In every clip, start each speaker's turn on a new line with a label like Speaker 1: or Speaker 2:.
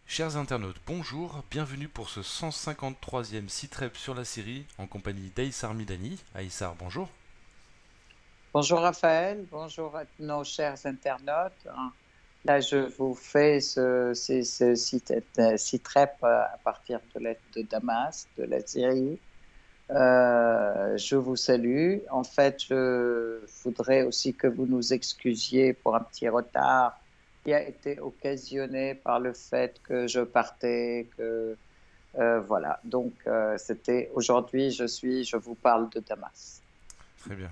Speaker 1: Chers internautes, bonjour, bienvenue pour ce 153e Citrep sur la Syrie en compagnie d'Aïssar Midani. Aïssar, bonjour.
Speaker 2: Bonjour Raphaël, bonjour à nos chers internautes. Là, je vous fais ce Citrep à partir de Damas, de la Syrie. Je vous salue. En fait, je voudrais aussi que vous nous excusiez pour un petit retard qui a été occasionné par le fait que je partais, voilà. Donc, c'était aujourd'hui, je vous parle de Damas.
Speaker 1: Très bien.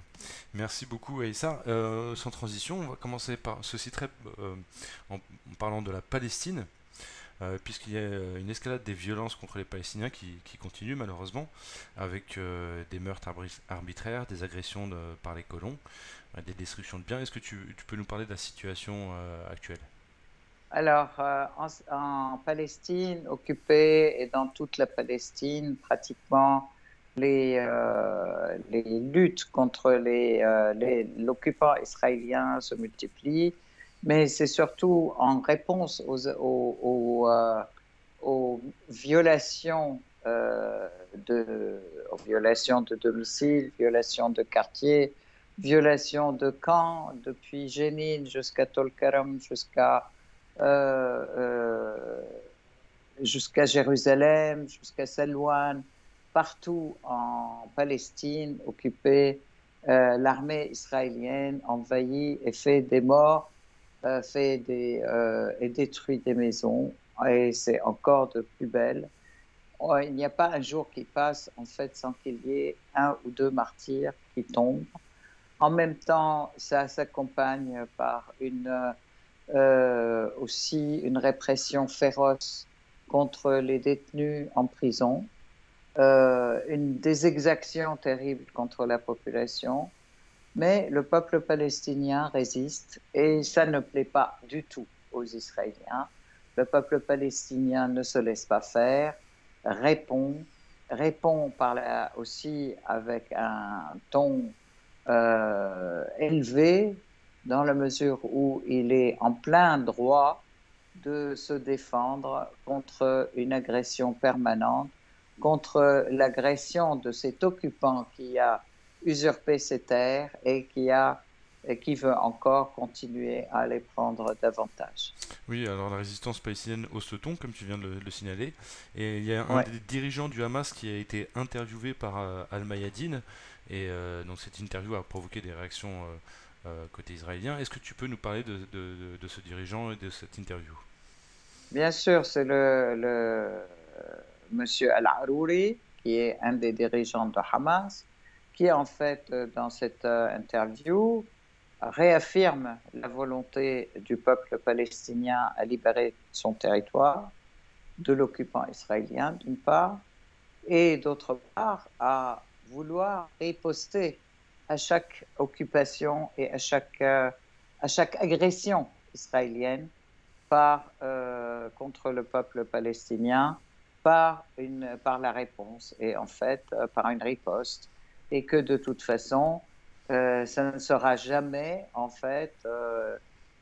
Speaker 1: Merci beaucoup Aïssar. Sans transition, on va commencer par ce Citrep en parlant de la Palestine. Puisqu'il y a une escalade des violences contre les Palestiniens qui continue malheureusement, avec des meurtres arbitraires, des agressions par les colons, des destructions de biens. Est-ce que tu peux nous parler de la situation actuelle?
Speaker 2: Alors, en Palestine occupée et dans toute la Palestine, pratiquement les luttes contre l'occupant israélien se multiplient, mais c'est surtout en réponse aux violations, aux violations de domicile, violations de quartier, violations de camps, depuis Jénine jusqu'à Tolkaram, euh, euh, jusqu'à Jérusalem, jusqu'à Salwan, partout en Palestine occupée, l'armée israélienne envahit et fait des morts, et détruit des maisons, et c'est encore de plus belle. Il n'y a pas un jour qui passe en fait sans qu'il y ait un ou deux martyrs qui tombent. En même temps, ça s'accompagne par aussi une répression féroce contre les détenus en prison, des exactions terribles contre la population, mais le peuple palestinien résiste et ça ne plaît pas du tout aux Israéliens. Le peuple palestinien ne se laisse pas faire, répond, répond aussi avec un ton élevé, dans la mesure où il est en plein droit de se défendre contre une agression permanente, contre l'agression de cet occupant qui a usurpé ses terres et qui veut encore continuer à les prendre davantage.
Speaker 1: Oui, alors la résistance palestinienne hausse le ton, comme tu viens de le signaler, et il y a un
Speaker 2: Ouais.
Speaker 1: des dirigeants du Hamas qui a été interviewé par Al-Mayadeen, et donc cette interview a provoqué des réactions côté israélien. Est-ce que tu peux nous parler de ce dirigeant et de cette interview?
Speaker 2: Bien sûr, c'est monsieur Al-Arouri, qui est un des dirigeants de Hamas, qui en fait, dans cette interview, réaffirme la volonté du peuple palestinien à libérer son territoire de l'occupant israélien, d'une part, et d'autre part, à vouloir riposter à chaque occupation et à chaque agression israélienne contre le peuple palestinien par la réponse et en fait par une riposte, et que de toute façon ça ne sera jamais en fait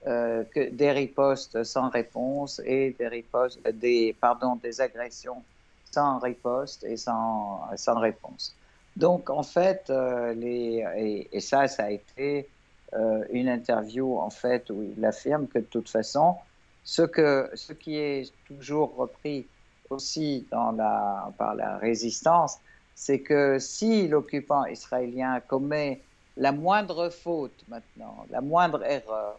Speaker 2: que des ripostes sans réponse et des agressions sans riposte et sans réponse. Donc en fait et ça a été une interview en fait où il affirme que de toute façon ce qui est toujours repris aussi par la résistance, c'est que si l'occupant israélien commet la moindre faute maintenant, la moindre erreur,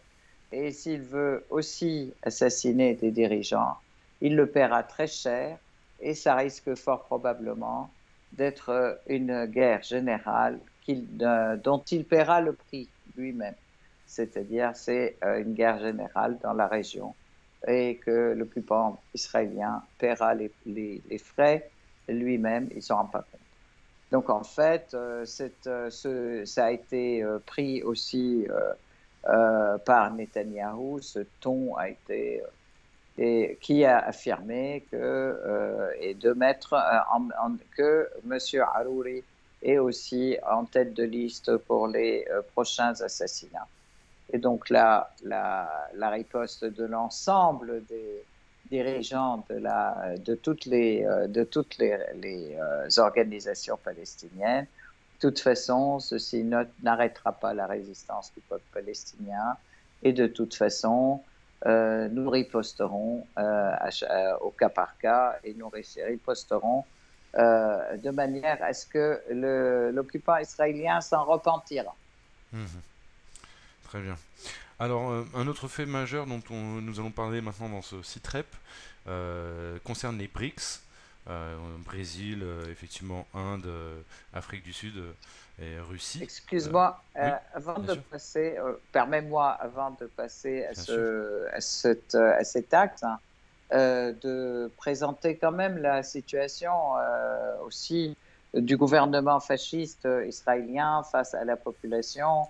Speaker 2: et s'il veut aussi assassiner des dirigeants, il le paiera très cher et ça risque fort probablement d'être une guerre générale dont il paiera le prix lui-même. C'est-à-dire, c'est une guerre générale dans la région et que l'occupant israélien paiera les frais lui-même, il ne s'en rend pas compte. Donc en fait, ça a été pris aussi par Netanyahou, ce ton a été et qui a affirmé et de mettre que M. Harouri est aussi en tête de liste pour les prochains assassinats. Et donc la riposte de l'ensemble des dirigeants de toutes les organisations palestiniennes. De toute façon, ceci n'arrêtera pas la résistance du peuple palestinien et de toute façon, nous riposterons au cas par cas et nous riposterons de manière à ce que l'occupant israélien s'en repentira.
Speaker 1: Mhm. Très bien. Alors, un autre fait majeur dont nous allons parler maintenant dans ce site rep concerne les BRICS. Brésil, effectivement, Inde, Afrique du Sud et Russie.
Speaker 2: Excuse-moi,
Speaker 1: Oui,
Speaker 2: avant
Speaker 1: bien
Speaker 2: de
Speaker 1: sûr,
Speaker 2: passer, permets-moi, avant de passer
Speaker 1: bien sûr.
Speaker 2: à cet acte, hein, de présenter quand même la situation aussi du gouvernement fasciste israélien face à la population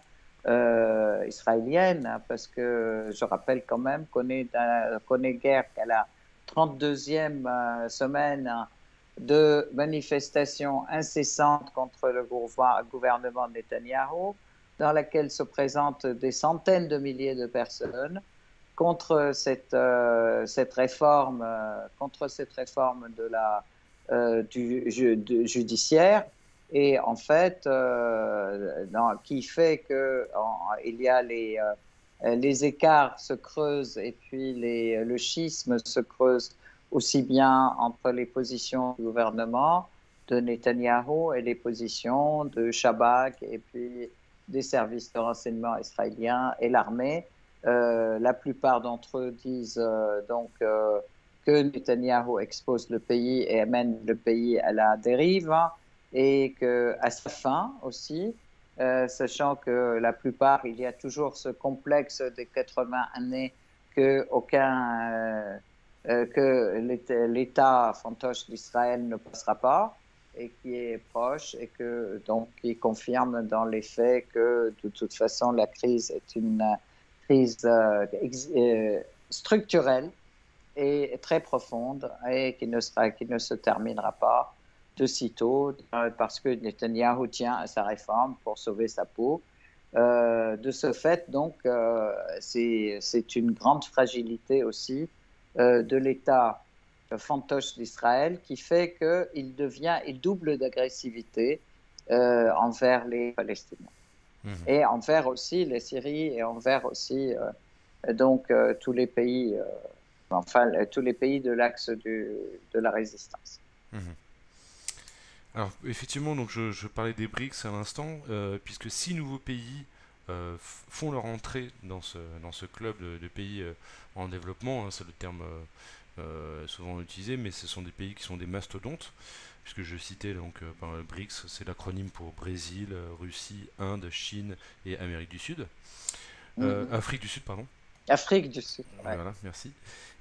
Speaker 2: israélienne, hein, parce que je rappelle quand même qu'on est guère qu'à la 32e semaine de manifestations incessantes contre le gouvernement Netanyahou, dans laquelle se présentent des centaines de milliers de personnes contre contre cette réforme du judiciaire, et en fait, qui fait que il y a les écarts se creusent et puis le schisme se creuse aussi bien entre les positions du gouvernement de Netanyahou et les positions de Shabak et puis des services de renseignement israéliens et l'armée. La plupart d'entre eux disent que Netanyahou expose le pays et amène le pays à la dérive, hein, et qu'à sa fin aussi, sachant que la plupart, il y a toujours ce complexe des 80 années que l'État fantoche d'Israël ne passera pas et qui est proche et qui confirme dans les faits que de toute façon la crise est une crise structurelle et très profonde et qui ne se terminera pas de sitôt parce que Netanyahou tient à sa réforme pour sauver sa peau. De ce fait, donc, c'est une grande fragilité aussi de l'État fantoche d'Israël qui fait il double d'agressivité envers les Palestiniens
Speaker 1: Mhm.
Speaker 2: et envers aussi les Syries et envers aussi tous les pays, tous les pays de l'axe de la résistance.
Speaker 1: Mhm. Alors, effectivement, donc je parlais des BRICS à l'instant, puisque 6 nouveaux pays font leur entrée dans ce club de pays en développement, hein, c'est le terme souvent utilisé, mais ce sont des pays qui sont des mastodontes, puisque je citais donc par le BRICS, c'est l'acronyme pour Brésil, Russie, Inde, Chine et Amérique du Sud.
Speaker 2: Mhm.
Speaker 1: Afrique du Sud, pardon.
Speaker 2: Afrique du Sud, ouais.
Speaker 1: Voilà, merci.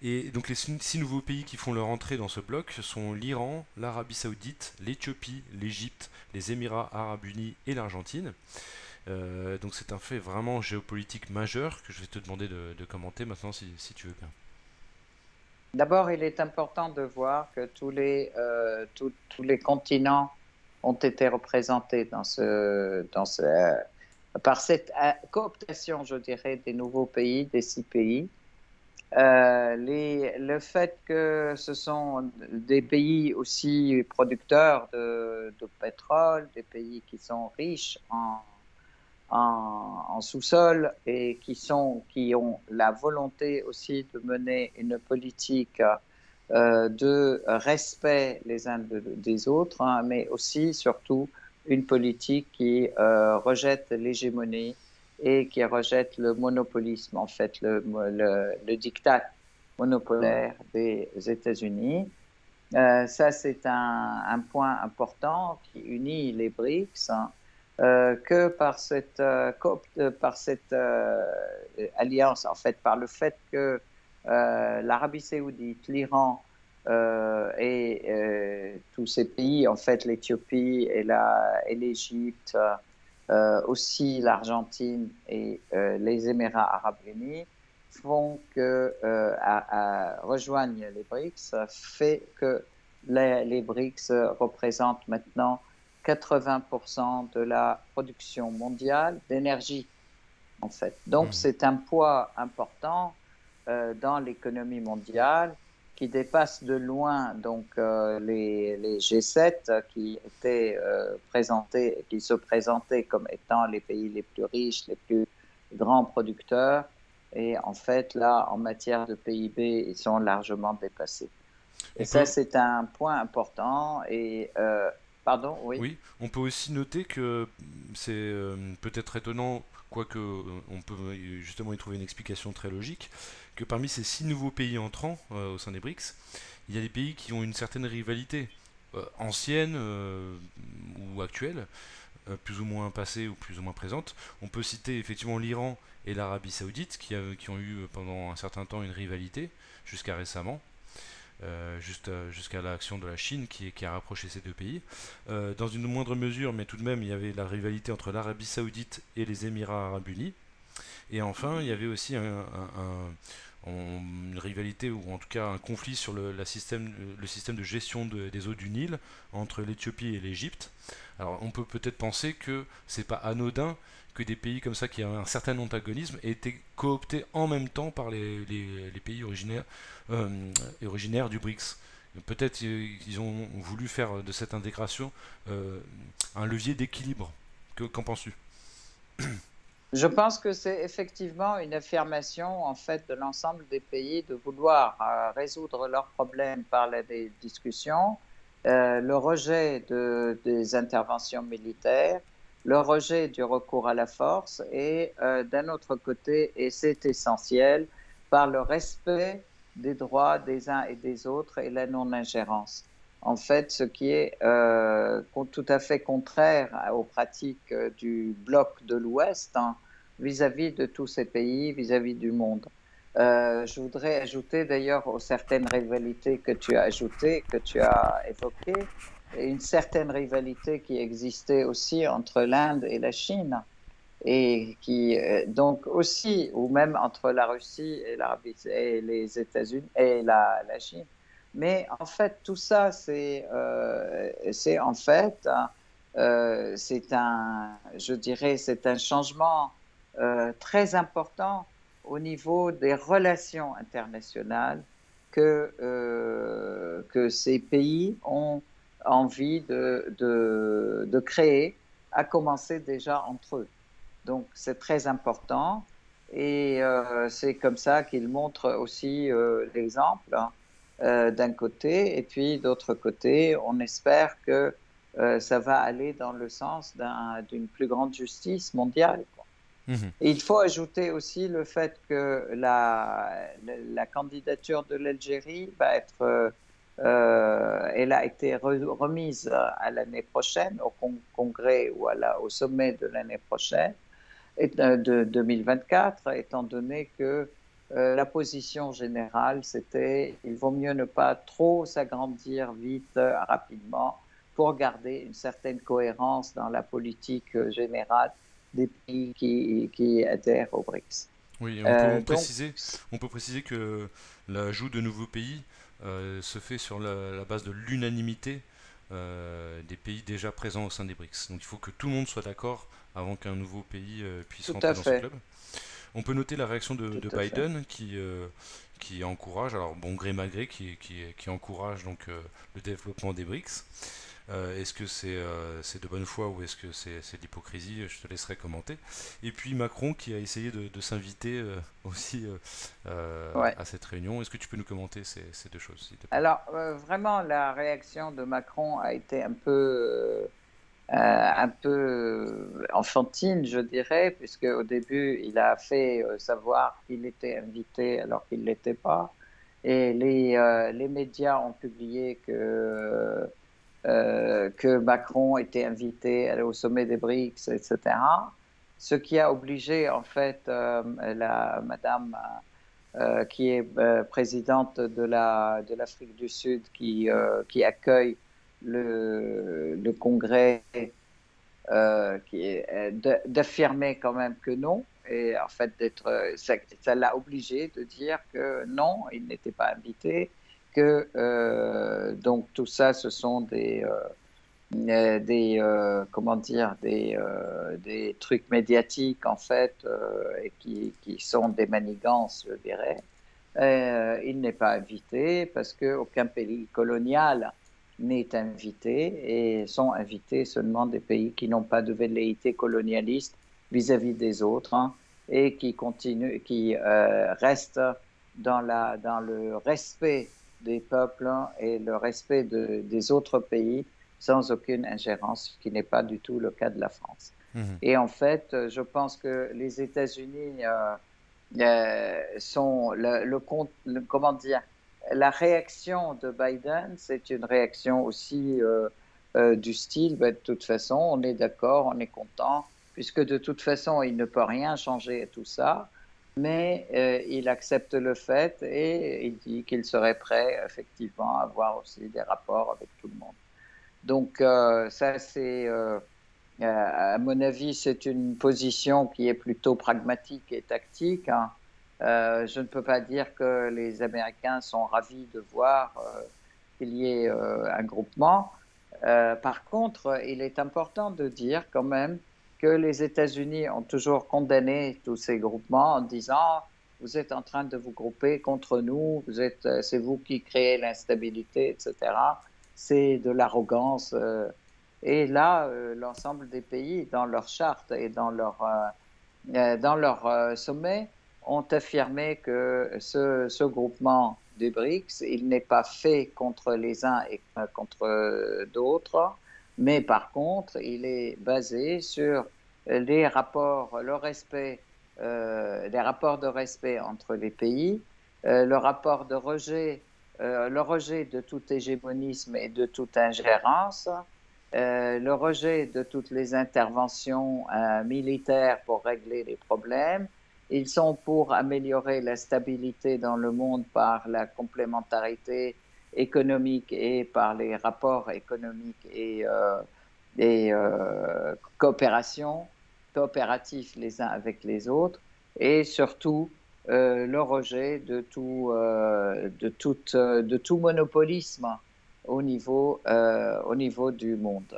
Speaker 1: Et donc les 6 nouveaux pays qui font leur entrée dans ce bloc sont l'Iran, l'Arabie Saoudite, l'Éthiopie, l'Égypte, les Émirats Arabes Unis et l'Argentine. Donc c'est un fait vraiment géopolitique majeur que je vais te demander de commenter maintenant si tu veux bien.
Speaker 2: D'abord, il est important de voir que tous les continents ont été représentés par cette cooptation, je dirais, des nouveaux pays, des 6 pays. Le fait que ce sont des pays aussi producteurs de pétrole, des pays qui sont riches en sous-sol et qui ont la volonté aussi de mener une politique de respect les uns des autres, hein, mais aussi, surtout, une politique qui rejette l'hégémonie et qui rejette le monopolisme, en fait, le diktat monopolaire des États-Unis. Ça, c'est un point important qui unit les BRICS, hein, que par cette alliance, en fait, par le fait que l'Arabie saoudite, l'Iran et tous ces pays, en fait, l'Éthiopie et l'Égypte, aussi l'Argentine et les Émirats arabes unis, font que rejoignent les BRICS fait que les BRICS représentent maintenant 80% de la production mondiale d'énergie, en fait. Donc, c'est un poids important dans l'économie mondiale qui dépasse de loin donc les G7 qui étaient présentés, qui se présentaient comme étant les pays les plus riches, les plus grands producteurs. Et en fait, là, en matière de PIB, ils sont largement dépassés. Et
Speaker 1: On
Speaker 2: ça,
Speaker 1: peut,
Speaker 2: c'est un point important. Et pardon, oui.
Speaker 1: oui, on peut aussi noter que c'est peut-être étonnant, quoique on peut justement y trouver une explication très logique, que parmi ces 6 nouveaux pays entrants au sein des BRICS, il y a des pays qui ont une certaine rivalité ancienne ou actuelle, plus ou moins passée ou plus ou moins présente. On peut citer effectivement l'Iran et l'Arabie Saoudite qui ont eu pendant un certain temps une rivalité jusqu'à récemment. Jusqu'à l'action de la Chine qui a rapproché ces 2 pays. Dans une moindre mesure, mais tout de même, il y avait la rivalité entre l'Arabie Saoudite et les Émirats Arabes Unis. Et enfin, il y avait aussi une rivalité, ou en tout cas un conflit sur le système de gestion des eaux du Nil entre l'Éthiopie et l'Égypte. Alors on peut peut-être penser que c'est pas anodin que des pays comme ça qui ont un certain antagonisme aient été cooptés en même temps par les pays originaires du BRICS. Peut-être qu'ils ont voulu faire de cette intégration un levier d'équilibre. Qu'en penses-tu?
Speaker 2: Je pense que c'est effectivement une affirmation en fait de l'ensemble des pays de vouloir résoudre leurs problèmes par des discussions, le rejet des interventions militaires, le rejet du recours à la force et d'un autre côté, et c'est essentiel, par le respect des droits des uns et des autres et la non-ingérence. En fait, ce qui est tout à fait contraire aux pratiques du bloc de l'Ouest, hein, vis-à-vis de tous ces pays, vis-à-vis du monde. Je voudrais ajouter d'ailleurs aux certaines rivalités que tu as ajoutées, que tu as évoquées, une certaine rivalité qui existait aussi entre l'Inde et la Chine, et qui donc aussi, ou même entre la Russie et et les États-Unis et la Chine. Mais en fait, tout ça, c'est en fait, je dirais, c'est un changement très important au niveau des relations internationales que ces pays ont envie de créer, à commencer déjà entre eux. Donc, c'est très important et c'est comme ça qu'ils montrent aussi l'exemple, hein, d'un côté. Et puis, d'autre côté, on espère que ça va aller dans le sens d'une plus grande justice mondiale, quoi.
Speaker 1: Mhm.
Speaker 2: Et il faut ajouter aussi le fait que la candidature de l'Algérie va être, elle a été remise à l'année prochaine, au congrès ou au sommet de l'année prochaine de 2024, étant donné que la position générale, c'était il vaut mieux ne pas trop s'agrandir vite, rapidement, pour garder une certaine cohérence dans la politique générale des pays qui adhèrent au BRICS.
Speaker 1: Oui,
Speaker 2: Donc,
Speaker 1: on peut préciser que l'ajout de nouveaux pays se fait sur la base de l'unanimité des pays déjà présents au sein des BRICS. Donc il faut que tout le monde soit d'accord avant qu'un nouveau pays puisse
Speaker 2: tout
Speaker 1: rentrer
Speaker 2: à
Speaker 1: dans ce
Speaker 2: fait,
Speaker 1: club. On peut noter la réaction
Speaker 2: tout
Speaker 1: de
Speaker 2: à fait.
Speaker 1: Biden qui encourage, alors bon gré mal gré, qui encourage donc le développement des BRICS. Est-ce que c'est de bonne foi ou est-ce que c'est de l'hypocrisie? Je te laisserai commenter. Et puis Macron qui a essayé de s'inviter aussi
Speaker 2: Ouais.
Speaker 1: à cette réunion. Est-ce que tu peux nous commenter ces 2 choses, s'il te plaît?
Speaker 2: Alors, vraiment, la réaction de Macron a été un peu enfantine, je dirais, puisque au début, il a fait savoir qu'il était invité alors qu'il ne l'était pas. Et les médias ont publié que Macron était invité au sommet des BRICS, etc. Ce qui a obligé, en fait, madame qui est présidente de l'Afrique du Sud, qui accueille le congrès, d'affirmer quand même que non. et en fait ça l'a obligé de dire que non, il n'était pas invité, que donc tout ça, ce sont comment dire, des trucs médiatiques en fait, et qui sont des manigances, je dirais. Il n'est pas invité parce qu'aucun pays colonial n'est invité, et sont invités seulement des pays qui n'ont pas de velléité colonialiste vis-à-vis des autres, hein, et qui restent dans le respect des peuples, hein, et le respect des autres pays sans aucune ingérence, ce qui n'est pas du tout le cas de la France.
Speaker 1: Mhm.
Speaker 2: Et en fait, je pense que les États-Unis sont comment dire, la réaction de Biden, c'est une réaction aussi du style, ben, de toute façon, on est d'accord, on est content, puisque de toute façon, il ne peut rien changer à tout ça, mais il accepte le fait et il dit qu'il serait prêt, effectivement, à avoir aussi des rapports avec tout le monde. Donc, ça, c'est à mon avis, c'est une position qui est plutôt pragmatique et tactique, hein. Je ne peux pas dire que les Américains sont ravis de voir qu'il y ait un groupement. Par contre, il est important de dire quand même que les États-Unis ont toujours condamné tous ces groupements en disant: vous êtes en train de vous grouper contre nous, c'est vous qui créez l'instabilité, etc. C'est de l'arrogance. Et là, l'ensemble des pays, dans leur charte et dans leur sommet, ont affirmé que ce groupement des BRICS, il n'est pas fait contre les uns et contre d'autres, mais par contre, il est basé sur les rapports, les rapports de respect entre les pays, le rejet de tout hégémonisme et de toute ingérence, le rejet de toutes les interventions militaires pour régler les problèmes. Ils sont pour améliorer la stabilité dans le monde par la complémentarité économique et par les rapports économiques et coopératifs les uns avec les autres, et surtout le rejet de tout monopolisme au niveau du monde.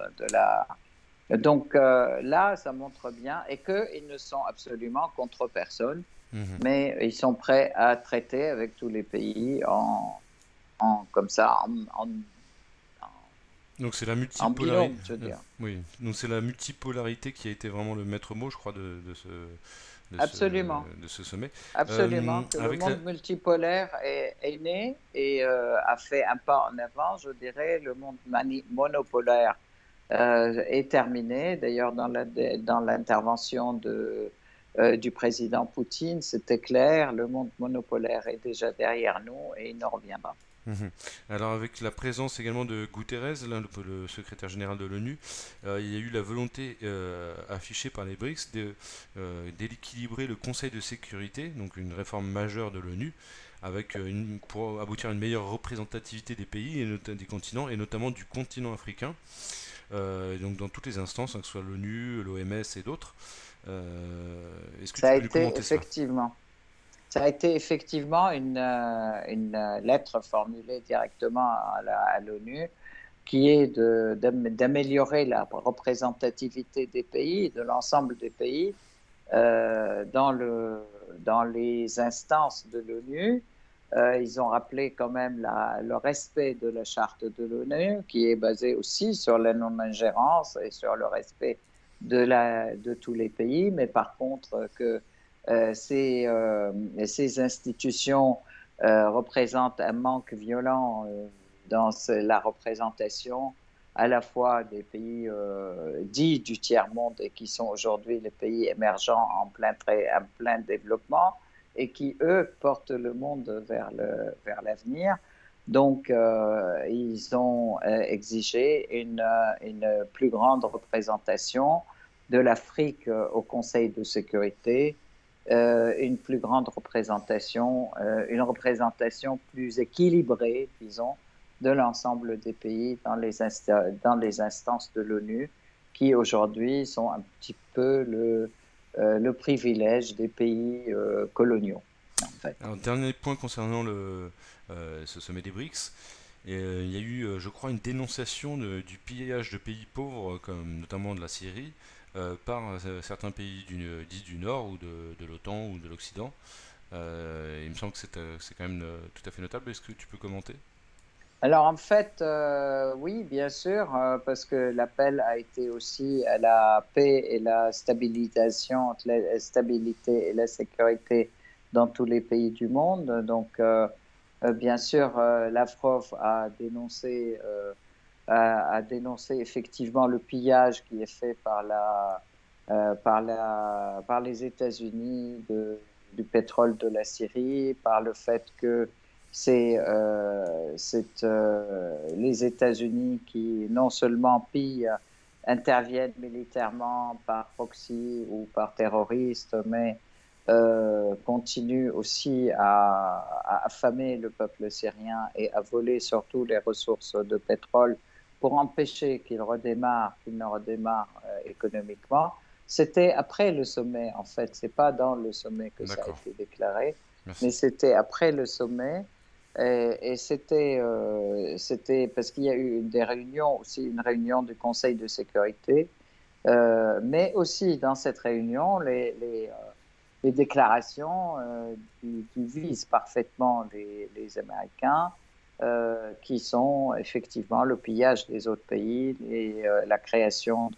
Speaker 2: Donc là, ça montre bien, et qu'ils ne sont absolument contre personne,
Speaker 1: Mhm.
Speaker 2: mais ils sont prêts à traiter avec tous les pays comme ça,
Speaker 1: Donc c'est la
Speaker 2: en
Speaker 1: multipolarité.
Speaker 2: binôme, je veux dire.
Speaker 1: Oui, donc c'est la multipolarité qui a été vraiment le maître mot, je crois, de ce,
Speaker 2: Absolument.
Speaker 1: de ce sommet.
Speaker 2: Absolument, que le
Speaker 1: Avec la...
Speaker 2: monde multipolaire est né et a fait un pas en avant, je dirais. Le monde monopolaire est terminé. D'ailleurs, dans l'intervention du président Poutine, c'était clair, le monde monopolaire est déjà derrière nous et il ne reviendra.
Speaker 1: Mhm. Alors avec la présence également de Guterres, là, le secrétaire général de l'ONU, il y a eu la volonté affichée par les BRICS d'équilibrer le Conseil de sécurité, donc une réforme majeure de l'ONU, avec pour aboutir à une meilleure représentativité des pays et des continents, et notamment du continent africain, donc dans toutes les instances, hein, que ce soit l'ONU, l'OMS et d'autres. Est-ce que
Speaker 2: Ça
Speaker 1: tu
Speaker 2: a
Speaker 1: peux nous
Speaker 2: été
Speaker 1: commenter cela?
Speaker 2: effectivement. Ça a été effectivement une lettre formulée directement à l'ONU, qui est d'améliorer la représentativité des pays, de l'ensemble des pays, dans les instances de l'ONU. Ils ont rappelé quand même le respect de la charte de l'ONU, qui est basée aussi sur la non-ingérence et sur le respect de tous les pays, mais par contre que ces institutions représentent un manque violent dans la représentation à la fois des pays dits du tiers-monde, et qui sont aujourd'hui les pays émergents en plein développement, et qui, eux, portent le monde vers l'avenir. Donc, ils ont exigé une plus grande représentation de l'Afrique au Conseil de sécurité, une représentation plus équilibrée, disons, de l'ensemble des pays dans les instances de l'ONU, qui aujourd'hui sont un petit peu le privilège des pays coloniaux, en fait.
Speaker 1: Alors, dernier point concernant ce sommet des BRICS. Il y a eu, je crois, une dénonciation du pillage de pays pauvres, comme notamment de la Syrie, par certains pays dits du Nord ou de l'OTAN ou de l'Occident. Il me semble que c'est quand même tout à fait notable. Est-ce que tu peux commenter?
Speaker 2: Alors en fait, oui, bien sûr, parce que l'appel a été aussi à la paix et la stabilisation, la stabilité et la sécurité dans tous les pays du monde. Donc, bien sûr, Lavrov a dénoncé effectivement le pillage qui est fait par les États-Unis du pétrole de la Syrie, par le fait que c'est les États-Unis qui non seulement interviennent militairement par proxy ou par terroriste, mais continuent aussi à affamer le peuple syrien et à voler surtout les ressources de pétrole pour empêcher qu'il ne redémarre économiquement. C'était après le sommet, en fait. C'est pas dans le sommet que ça a
Speaker 1: D'accord,
Speaker 2: été déclaré, mais
Speaker 1: merci.
Speaker 2: c'était après le sommet. Et c'était parce qu'il y a eu des réunions, aussi une réunion du Conseil de sécurité, mais aussi dans cette réunion, les déclarations qui visent parfaitement les Américains, qui sont effectivement le pillage des autres pays et la création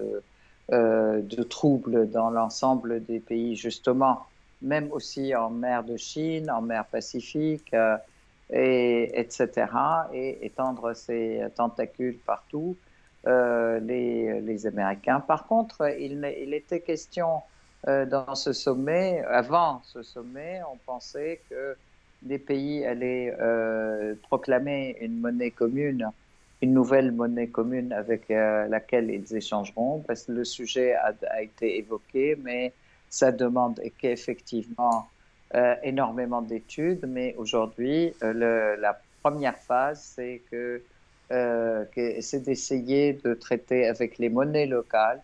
Speaker 2: de troubles dans l'ensemble des pays, justement, même aussi en mer de Chine, en mer Pacifique, etc., et étendre ses tentacules partout, les Américains. Par contre, il était question dans ce sommet, avant ce sommet, on pensait que les pays allaient proclamer une monnaie commune, une nouvelle monnaie commune avec laquelle ils échangeront, parce que le sujet a été évoqué, mais ça demande qu'effectivement énormément d'études. Mais aujourd'hui, la première phase, c'est d'essayer de traiter avec les monnaies locales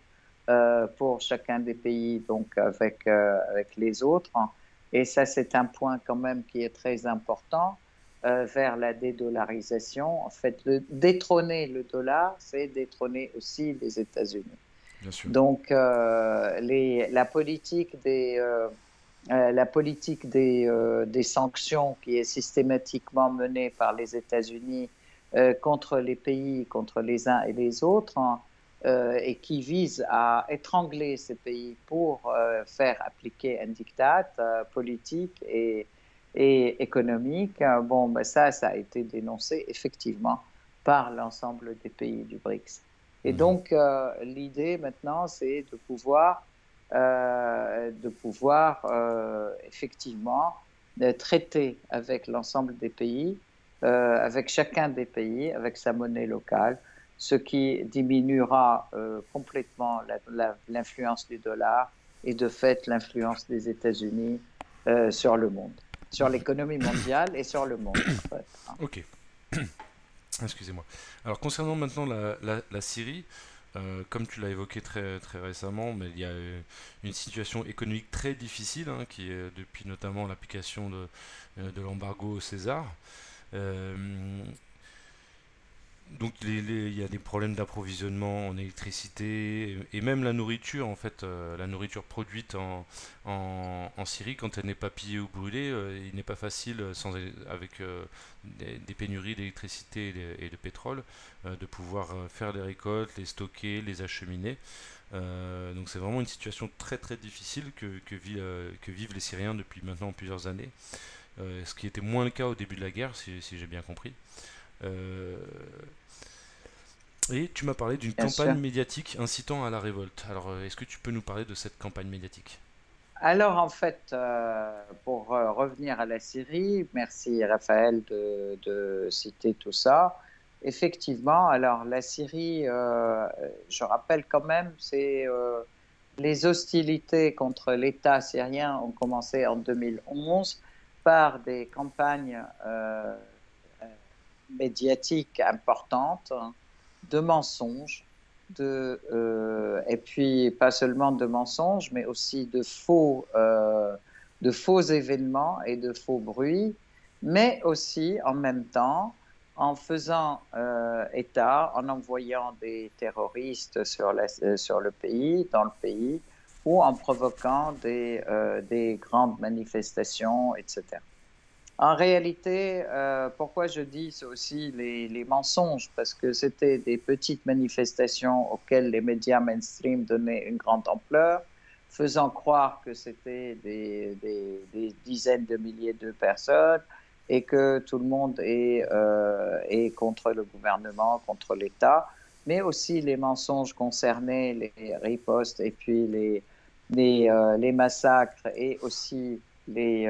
Speaker 2: pour chacun des pays, donc avec les autres. Et ça, c'est un point quand même qui est très important vers la dédollarisation. En fait, détrôner le dollar, c'est détrôner aussi les États-Unis.
Speaker 1: Bien sûr.
Speaker 2: Donc, la politique des sanctions qui est systématiquement menée par les États-Unis contre les pays, contre les uns et les autres, hein, et qui vise à étrangler ces pays pour faire appliquer un diktat politique et économique. Bon, ben ça a été dénoncé effectivement par l'ensemble des pays du BRICS. Et
Speaker 1: Mhm.
Speaker 2: donc, l'idée maintenant, c'est de pouvoir effectivement traiter avec l'ensemble des pays, avec chacun des pays, avec sa monnaie locale, ce qui diminuera complètement l'influence du dollar et de fait l'influence des États-Unis sur le monde, sur l'économie mondiale et sur le monde en fait.
Speaker 1: Ok, excusez-moi. Alors concernant maintenant la Syrie, comme tu l'as évoqué très récemment, mais il y a une situation économique très difficile, hein, qui est depuis notamment l'application de l'embargo au César. Euh, donc il y a des problèmes d'approvisionnement en électricité et même la nourriture en fait, la nourriture produite en Syrie quand elle n'est pas pillée ou brûlée, il n'est pas facile avec des pénuries d'électricité et de pétrole de pouvoir faire les récoltes, les stocker, les acheminer. Donc c'est vraiment une situation très difficile que vivent les Syriens depuis maintenant plusieurs années, ce qui était moins le cas au début de la guerre si j'ai bien compris. Euh, et tu m'as parlé d'une
Speaker 2: Bien
Speaker 1: campagne
Speaker 2: sûr.
Speaker 1: médiatique incitant à la révolte. Alors, est-ce que tu peux nous parler de cette campagne médiatique?
Speaker 2: Alors, en fait, pour revenir à la Syrie, merci Raphaël de citer tout ça. Effectivement, alors la Syrie, je rappelle quand même, les hostilités contre l'État syrien ont commencé en 2011 par des campagnes euh, médiatiques importantes, hein, de mensonges et puis pas seulement de mensonges, mais aussi de faux événements et de faux bruits, mais aussi en même temps en faisant état, en envoyant des terroristes sur le pays, dans le pays, ou en provoquant des grandes manifestations, etc. En réalité, pourquoi je dis c'est aussi les mensonges? Parce que c'était des petites manifestations auxquelles les médias mainstream donnaient une grande ampleur, faisant croire que c'était des dizaines de milliers de personnes et que tout le monde est contre le gouvernement, contre l'État, mais aussi les mensonges concernaient les ripostes et puis les massacres et aussi les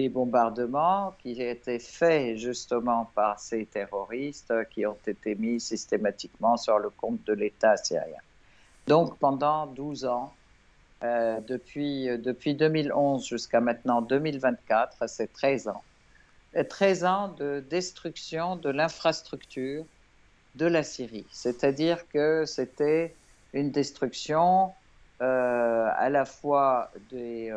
Speaker 2: bombardements qui étaient faits justement par ces terroristes qui ont été mis systématiquement sur le compte de l'État syrien. Donc pendant 12 ans, depuis 2011 jusqu'à maintenant 2024, c'est 13 ans. 13 ans de destruction de l'infrastructure de la Syrie. C'est-à-dire que c'était une destruction à la fois des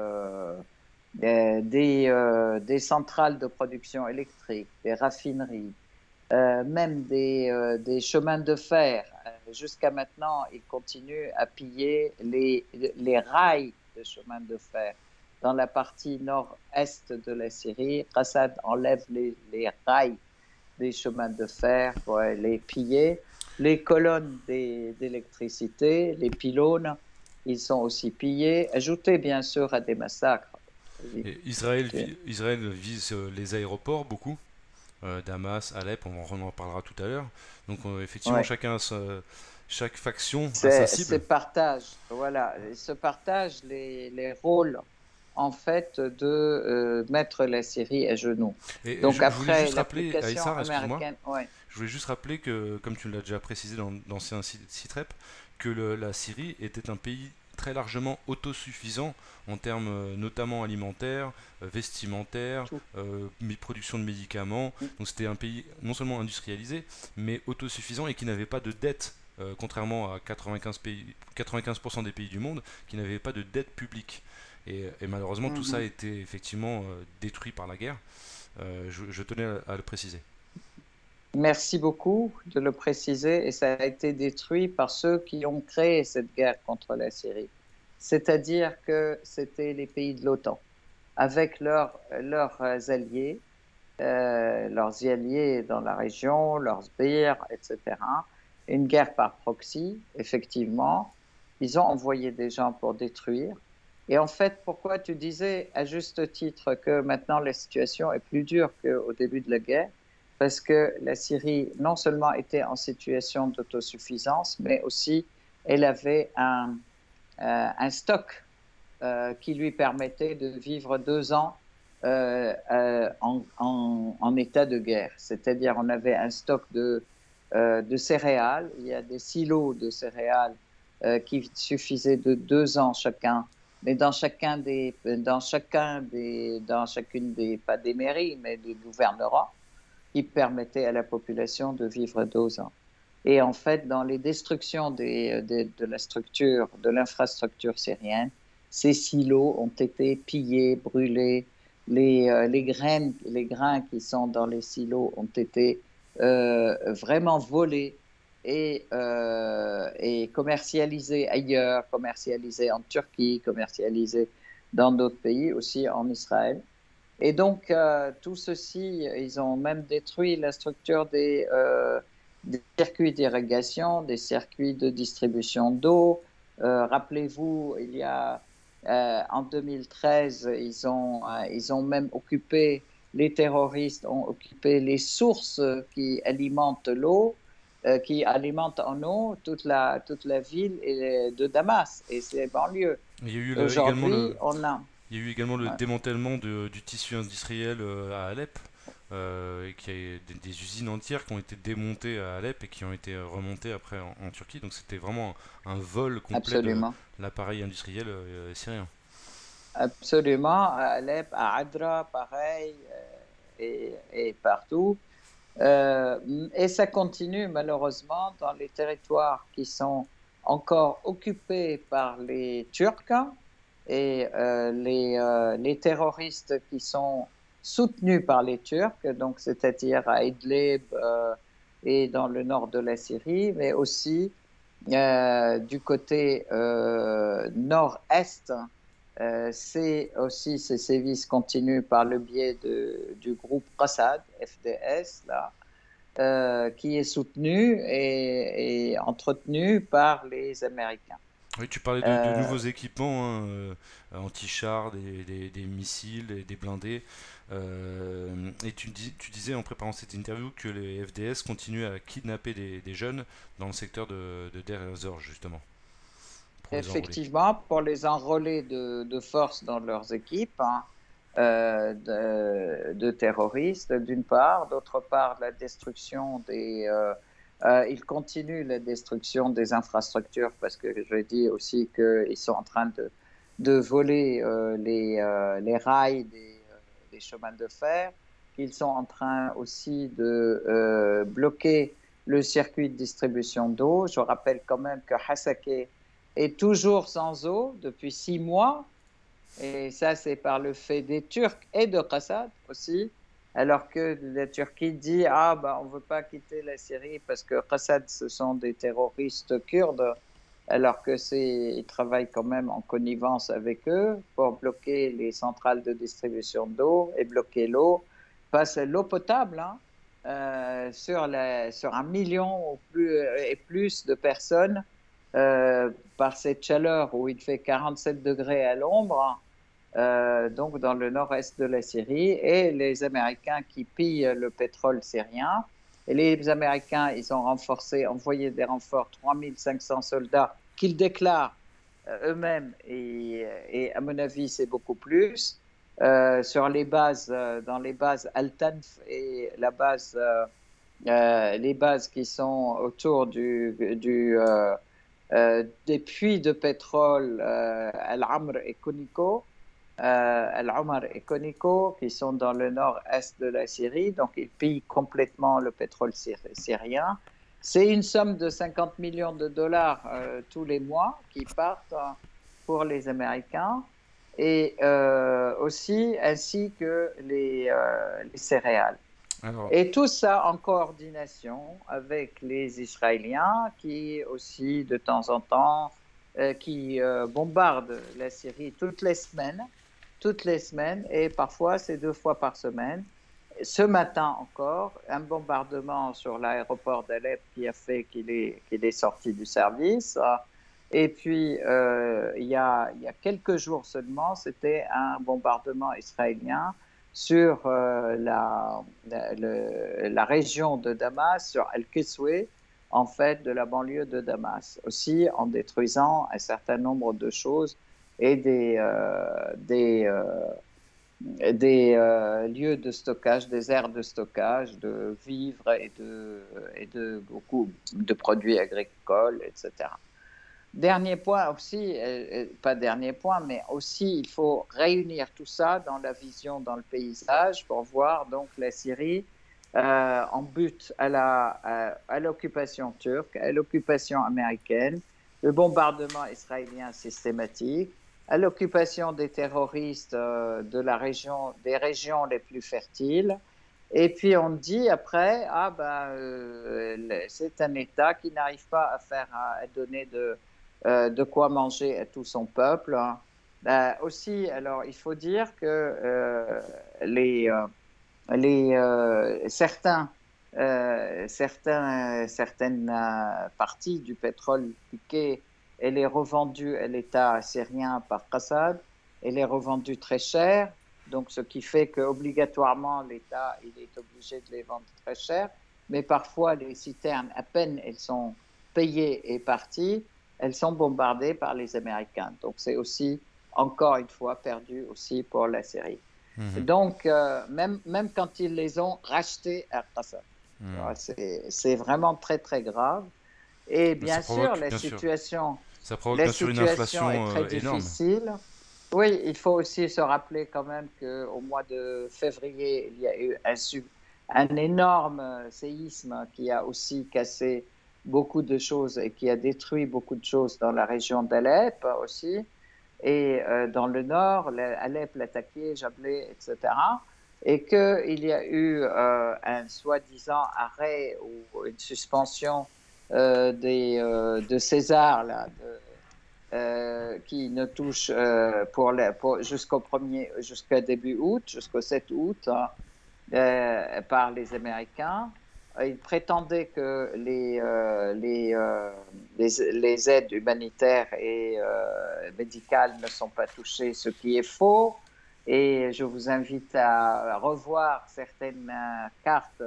Speaker 2: centrales de production électrique, des raffineries, même des chemins de fer. Jusqu'à maintenant, ils continuent à piller les rails de chemins de fer. Dans la partie nord-est de la Syrie, Assad enlève les rails des chemins de fer pour les piller. Les colonnes d'électricité, les pylônes, ils sont aussi pillés, ajoutés bien sûr à des massacres.
Speaker 1: Et Israël vise les aéroports beaucoup, Damas, Alep, on en parlera tout à l'heure. Donc effectivement,
Speaker 2: Ouais.
Speaker 1: chaque faction a sa
Speaker 2: Se
Speaker 1: cible.
Speaker 2: partagent, voilà, se partagent les rôles en fait de mettre la Syrie à genoux.
Speaker 1: Et
Speaker 2: Donc
Speaker 1: je voulais
Speaker 2: après
Speaker 1: juste rappeler,
Speaker 2: l'application
Speaker 1: Aïssar, excuse-moi,
Speaker 2: américaine, ouais.
Speaker 1: je voulais juste rappeler que, comme tu l'as déjà précisé dans l'ancien CITREP, que la Syrie était un pays très largement autosuffisant en termes notamment alimentaires, vestimentaires,
Speaker 2: Tout.
Speaker 1: production de médicaments. Donc c'était un pays non seulement industrialisé, mais autosuffisant et qui n'avait pas de dette, contrairement à 95% des pays du monde, qui n'avaient pas de dette publique. Et malheureusement, tout ça a
Speaker 2: Mhm.
Speaker 1: été effectivement détruit par la guerre. Je tenais à le préciser.
Speaker 2: Merci beaucoup de le préciser et ça a été détruit par ceux qui ont créé cette guerre contre la Syrie. C'est-à-dire que c'était les pays de l'OTAN avec leurs alliés dans la région, leurs sbires, etc. Une guerre par proxy, effectivement. Ils ont envoyé des gens pour détruire. Et en fait, pourquoi tu disais à juste titre que maintenant la situation est plus dure qu'au début de la guerre? Parce que la Syrie, non seulement était en situation d'autosuffisance, mais aussi elle avait un stock qui lui permettait de vivre 2 ans en état de guerre. C'est-à-dire, on avait un stock de céréales. Il y a des silos de céréales qui suffisaient de 2 ans chacun. Mais dans chacune des, pas des mairies, mais des gouvernements, qui permettaient à la population de vivre 2 ans. Et en fait, dans les destructions de la structure, de l'infrastructure syrienne, ces silos ont été pillés, brûlés. Les grains qui sont dans les silos ont été vraiment volés et commercialisés ailleurs, commercialisés en Turquie, commercialisés dans d'autres pays, aussi en Israël. Et donc, tout ceci, ils ont même détruit la structure des circuits d'irrigation, des circuits de distribution d'eau. Rappelez-vous, en 2013, ils ont même occupé, les terroristes ont occupé les sources qui alimentent l'eau, qui alimentent en eau toute la ville de Damas et ses banlieues.
Speaker 1: Il y a eu
Speaker 2: Aujourd'hui, on a...
Speaker 1: il y a eu également le
Speaker 2: Ouais.
Speaker 1: démantèlement du tissu industriel à Alep, et qui a des usines entières qui ont été démontées à Alep et qui ont été remontées après en Turquie. Donc c'était vraiment un vol complet de
Speaker 2: Absolument.
Speaker 1: l'appareil industriel syrien.
Speaker 2: Absolument. À Alep, à Adra, pareil, et partout. Et ça continue malheureusement dans les territoires qui sont encore occupés par les Turcs et les terroristes qui sont soutenus par les Turcs, donc c'est-à-dire à Idlib et dans le nord de la Syrie, mais aussi du côté nord-est. Ces sévices continuent par le biais du groupe Qassad, FDS, là, qui est soutenu et entretenu par les Américains.
Speaker 1: Oui, tu parlais de
Speaker 2: Euh,
Speaker 1: nouveaux équipements, hein, anti-chars, des missiles et des blindés. Et tu disais en préparant cette interview que les FDS continuent à kidnapper des jeunes dans le secteur de Deir ez-Zor, justement, pour les enrôler.
Speaker 2: Effectivement, pour les enrôler de force dans leurs équipes hein, de terroristes, d'une part. D'autre part, la destruction ils continuent la destruction des infrastructures parce que je dis aussi qu'ils sont en train de voler les rails des chemins de fer, qu'ils sont en train aussi de bloquer le circuit de distribution d'eau. Je rappelle quand même que Hasakeh est toujours sans eau depuis 6 mois. Et ça, c'est par le fait des Turcs et de Qassad aussi. Alors que la Turquie dit ah bah on veut pas quitter la Syrie parce que Qassad ce sont des terroristes kurdes, alors que ils travaillent quand même en connivence avec eux pour bloquer les centrales de distribution d'eau et bloquer l'eau, passe l'eau potable hein, sur 1 million et plus de personnes par cette chaleur où il fait 47 degrés à l'ombre, donc dans le nord-est de la Syrie, et les Américains qui pillent le pétrole syrien. Et les Américains, ils ont envoyé des renforts, 3500 soldats qu'ils déclarent eux-mêmes, et à mon avis, c'est beaucoup plus, sur les bases, dans les bases Al-Tanf et les bases qui sont autour des puits de pétrole Al-Amr et Koniko, Al-Omar et Koniko, qui sont dans le nord-est de la Syrie. Donc, ils pillent complètement le pétrole syrien. C'est une somme de 50 millions de dollars tous les mois qui partent pour les Américains et aussi ainsi que les céréales.
Speaker 1: Alors,
Speaker 2: Et tout ça en coordination avec les Israéliens qui aussi de temps en temps qui bombardent la Syrie toutes les semaines et parfois c'est 2 fois par semaine. Ce matin encore, un bombardement sur l'aéroport d'Alep qui a fait qu'il est sorti du service. Et puis, il y a quelques jours seulement, c'était un bombardement israélien sur la région de Damas, sur Al-Kiswe, en fait, de la banlieue de Damas, aussi en détruisant un certain nombre de choses et des lieux de stockage, des aires de stockage de vivres et de beaucoup de produits agricoles, etc. Dernier point aussi, pas dernier point, mais aussi il faut réunir tout ça dans la vision, dans le paysage pour voir donc la Syrie en but à l'occupation turque, à l'occupation américaine, le bombardement israélien systématique, à l'occupation des terroristes des régions les plus fertiles. Et puis on dit après, ah ben, c'est un État qui n'arrive pas à donner de quoi manger à tout son peuple. Aussi, alors il faut dire que certaines parties du pétrole piqué, elle est revendue à l'État syrien par Qassad, elle est revendue très cher, donc ce qui fait qu'obligatoirement l'État il est obligé de les vendre très cher, mais parfois les citernes, à peine elles sont payées et parties, elles sont bombardées par les Américains. Donc c'est aussi, encore une fois, perdu aussi pour la Syrie.
Speaker 1: mhm,
Speaker 2: Donc, même quand ils les ont rachetés à Qassam,
Speaker 1: mhm.
Speaker 2: c'est vraiment très, très grave. Et
Speaker 1: Mais ça
Speaker 2: bien sûr,
Speaker 1: provoque, bien sûr, ça provoque
Speaker 2: la
Speaker 1: bien sûr une
Speaker 2: situation est
Speaker 1: inflation
Speaker 2: très
Speaker 1: énorme.
Speaker 2: difficile. Oui, il faut aussi se rappeler quand même qu'au mois de février, il y a eu un énorme séisme qui a aussi cassé beaucoup de choses et qui a détruit beaucoup de choses dans la région d'Alep aussi, et dans le nord, Alep, Latakia, Jablé, etc. Et qu'il y a eu un soi-disant arrêt ou une suspension de César, là, qui ne touche jusqu'au début août, jusqu'au 7 août, hein, par les Américains. Ils prétendaient que les aides humanitaires et médicales ne sont pas touchées, ce qui est faux. Et je vous invite à revoir certaines cartes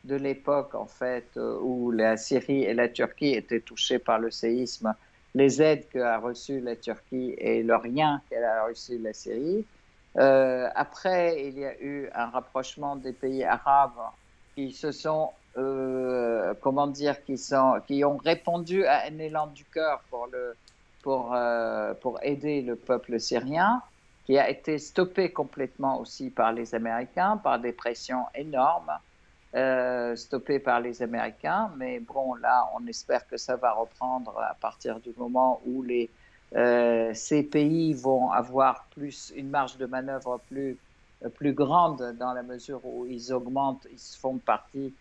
Speaker 2: de l'époque, en fait, où la Syrie et la Turquie étaient touchées par le séisme, les aides qu'a reçues la Turquie et le rien qu'elle a reçu la Syrie. Après, il y a eu un rapprochement des pays arabes qui se sont, comment dire, qui ont répondu à un élan du cœur pour aider le peuple syrien, qui a été stoppé complètement aussi par les Américains, par des pressions énormes, stoppé par les Américains. Mais bon, là, on espère que ça va reprendre à partir du moment où ces pays vont avoir une marge de manœuvre plus grande dans la mesure où ils augmentent, ils font partie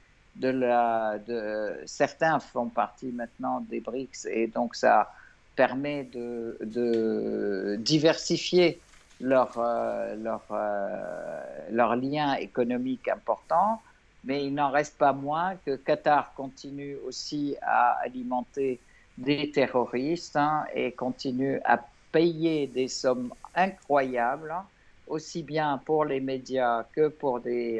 Speaker 2: certains font partie maintenant des BRICS, et donc ça permet de diversifier leurs liens économiques importants. Mais il n'en reste pas moins que Qatar continue aussi à alimenter des terroristes, hein, et continue à payer des sommes incroyables, hein, aussi bien pour les médias que pour les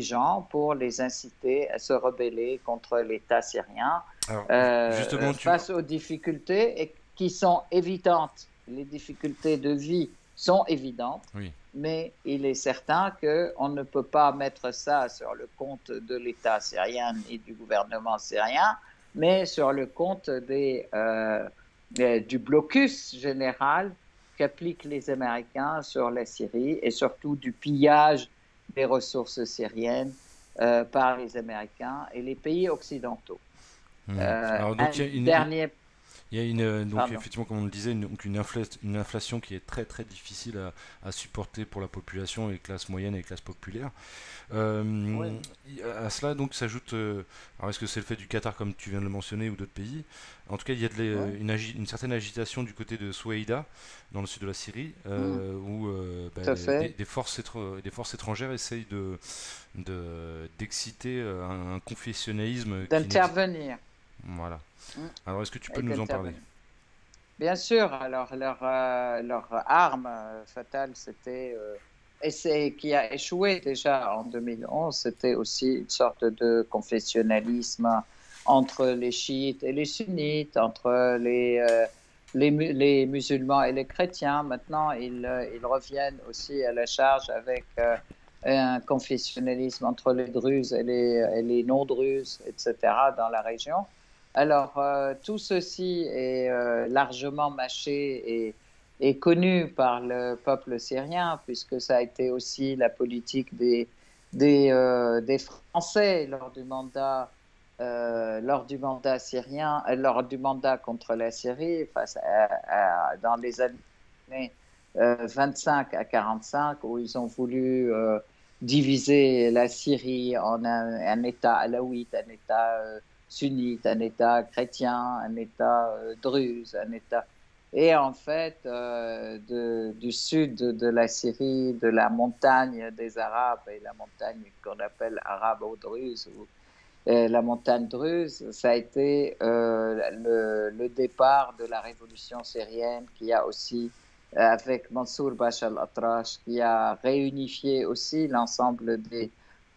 Speaker 2: gens, pour les inciter à se rebeller contre l'État syrien
Speaker 1: Alors, justement,
Speaker 2: face aux difficultés qui sont évidentes. Les difficultés de vie sont évidentes,
Speaker 1: oui.
Speaker 2: mais il est certain qu'on ne peut pas mettre ça sur le compte de l'État syrien et du gouvernement syrien, mais sur le compte du blocus général qu'appliquent les Américains sur la Syrie, et surtout du pillage des ressources syriennes par les Américains et les pays occidentaux.
Speaker 1: Alors,
Speaker 2: Un
Speaker 1: donc,
Speaker 2: dernier,
Speaker 1: il y a donc
Speaker 2: pardon.
Speaker 1: effectivement, comme on le disait, une inflation qui est très très difficile à supporter pour la population et classe moyenne et classe populaire.
Speaker 2: Oui.
Speaker 1: À cela donc s'ajoute, alors est-ce que c'est le fait du Qatar comme tu viens de le mentionner ou d'autres pays? En tout cas, il y a
Speaker 2: Oui.
Speaker 1: une certaine agitation du côté de Souaïda, dans le sud de la Syrie, où
Speaker 2: Tout à fait.
Speaker 1: des forces étrangères essayent d'exciter un confessionnalisme qui n'existe.
Speaker 2: D'intervenir.
Speaker 1: Voilà.
Speaker 2: Mm.
Speaker 1: Alors, est-ce que tu peux
Speaker 2: Et
Speaker 1: nous en parler?
Speaker 2: d'intervenir. Bien sûr, alors leur arme fatale, qui a échoué déjà en 2011, c'était aussi une sorte de confessionnalisme entre les chiites et les sunnites, entre les musulmans et les chrétiens. Maintenant, ils reviennent aussi à la charge avec un confessionnalisme entre les druzes et les non-druzes, etc., dans la région. Alors, tout ceci est largement mâché et connu par le peuple syrien, puisque ça a été aussi la politique des Français lors du mandat syrien, lors du mandat contre la Syrie, dans les années 25 à 45, où ils ont voulu diviser la Syrie en un État alaouite, un État sunnite, un État chrétien, un État druze, un État. Et en fait, du sud de la Syrie, de la montagne des Arabes et la montagne qu'on appelle arabo-druze, ou la montagne druze, ça a été le départ de la révolution syrienne, qui a aussi, avec Mansour Bachar al-Atrash, qui a réunifié aussi l'ensemble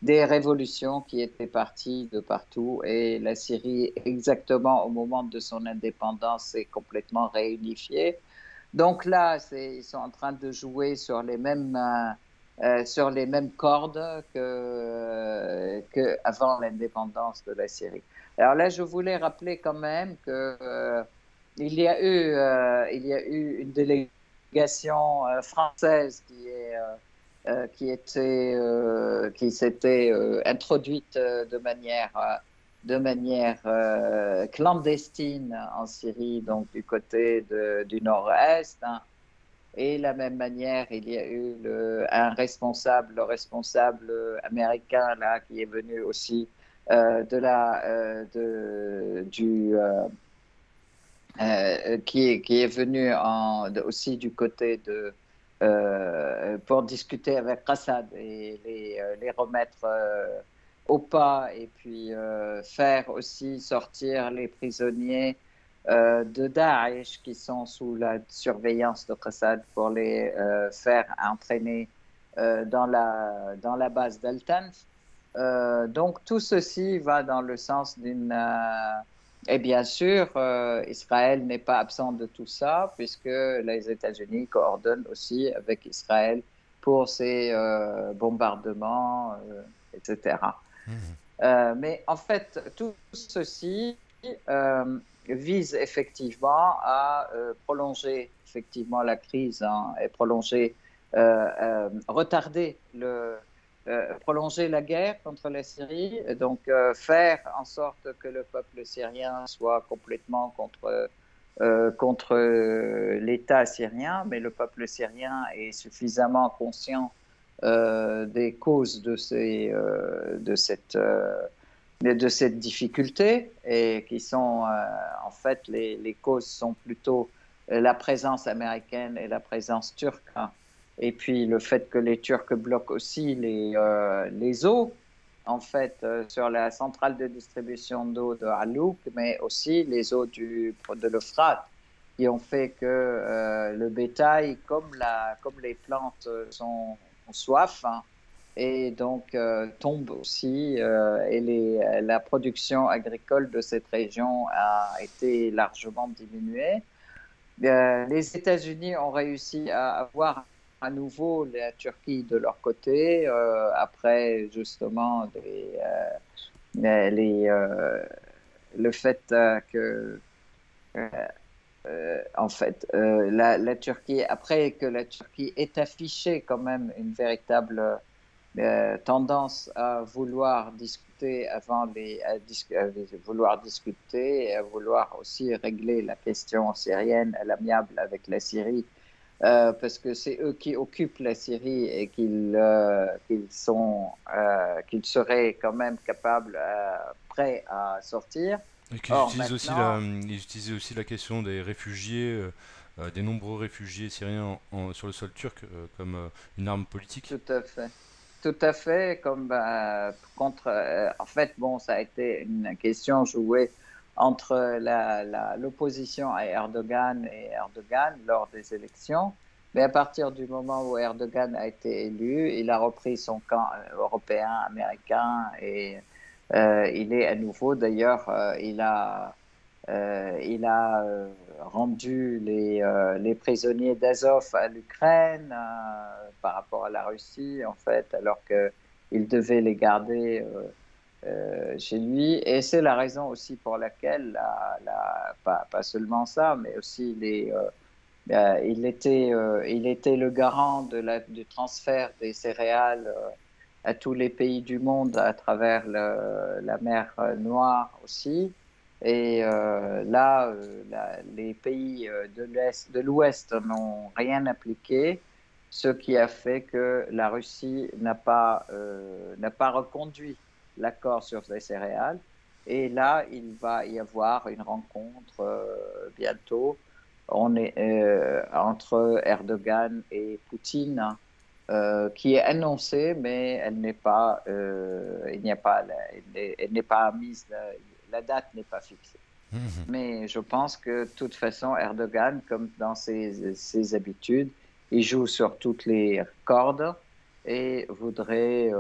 Speaker 2: des révolutions qui étaient parties de partout. Et la Syrie, exactement au moment de son indépendance, s'est complètement réunifiée. Donc là, ils sont en train de jouer sur les mêmes cordes que avant l'indépendance de la Syrie. Alors là, je voulais rappeler quand même que il y a eu une délégation française qui s'était introduite de manière clandestine en Syrie, donc du côté du nord-est. Hein. Et de la même manière, il y a eu le responsable américain là, qui est venu aussi qui est venu aussi du côté pour discuter avec Assad et les remettre au pas et puis faire aussi sortir les prisonniers de Daesh qui sont sous la surveillance de Assad pour les faire entraîner dans la base d'Al-Tanf. Donc tout ceci va dans le sens et bien sûr, Israël n'est pas absent de tout ça, puisque les États-Unis coordonnent aussi avec Israël pour ces bombardements, etc. Mais en fait, tout ceci vise effectivement à prolonger effectivement la crise hein, et retarder prolonger la guerre contre la Syrie, donc faire en sorte que le peuple syrien soit complètement contre l'État syrien, mais le peuple syrien est suffisamment conscient des causes de cette difficulté et qui sont en fait les causes sont plutôt la présence américaine et la présence turque. Hein, et puis le fait que les Turcs bloquent aussi les eaux, en fait, sur la centrale de distribution d'eau de Halouk, mais aussi les eaux de l'Euphrate, qui ont fait que le bétail, comme les plantes ont soif, hein, et donc tombe aussi, et la production agricole de cette région a été largement diminuée. Les États-Unis ont réussi à avoir à nouveau la Turquie de leur côté, après justement le fait que, en fait, la Turquie, après que la Turquie ait affiché quand même une véritable tendance à vouloir discuter vouloir discuter et à vouloir aussi régler la question syrienne à l'amiable avec la Syrie parce que c'est eux qui occupent la Syrie et qu'ils seraient quand même capables, prêts à sortir.
Speaker 1: Et qu'ils
Speaker 2: Or,
Speaker 1: utilisent aussi
Speaker 2: maintenant,
Speaker 1: ils utilisaient aussi la question des réfugiés, des nombreux réfugiés syriens sur le sol turc comme une arme politique.
Speaker 2: tout à fait. Tout à fait, en fait, bon, ça a été une question jouée entre l'opposition à Erdogan et Erdogan lors des élections. Mais à partir du moment où Erdogan a été élu, il a repris son camp européen, américain, et il est à nouveau, d'ailleurs, il a rendu les prisonniers d'Azov à l'Ukraine par rapport à la Russie, en fait, alors qu'il devait les garder chez lui. Et c'est la raison aussi pour laquelle, pas seulement ça, mais aussi il était le garant du transfert des céréales à tous les pays du monde à travers la mer Noire aussi. Et les pays de l'Ouest n'ont rien appliqué, ce qui a fait que la Russie n'a pas reconduit l'accord sur les céréales. Et là, il va y avoir une rencontre bientôt entre Erdogan et Poutine, hein, qui est annoncée, mais elle n'est pas mise, la date n'est pas fixée.
Speaker 1: Mhm.
Speaker 2: Mais je pense que de toute façon, Erdogan, comme dans ses habitudes, il joue sur toutes les cordes et voudrait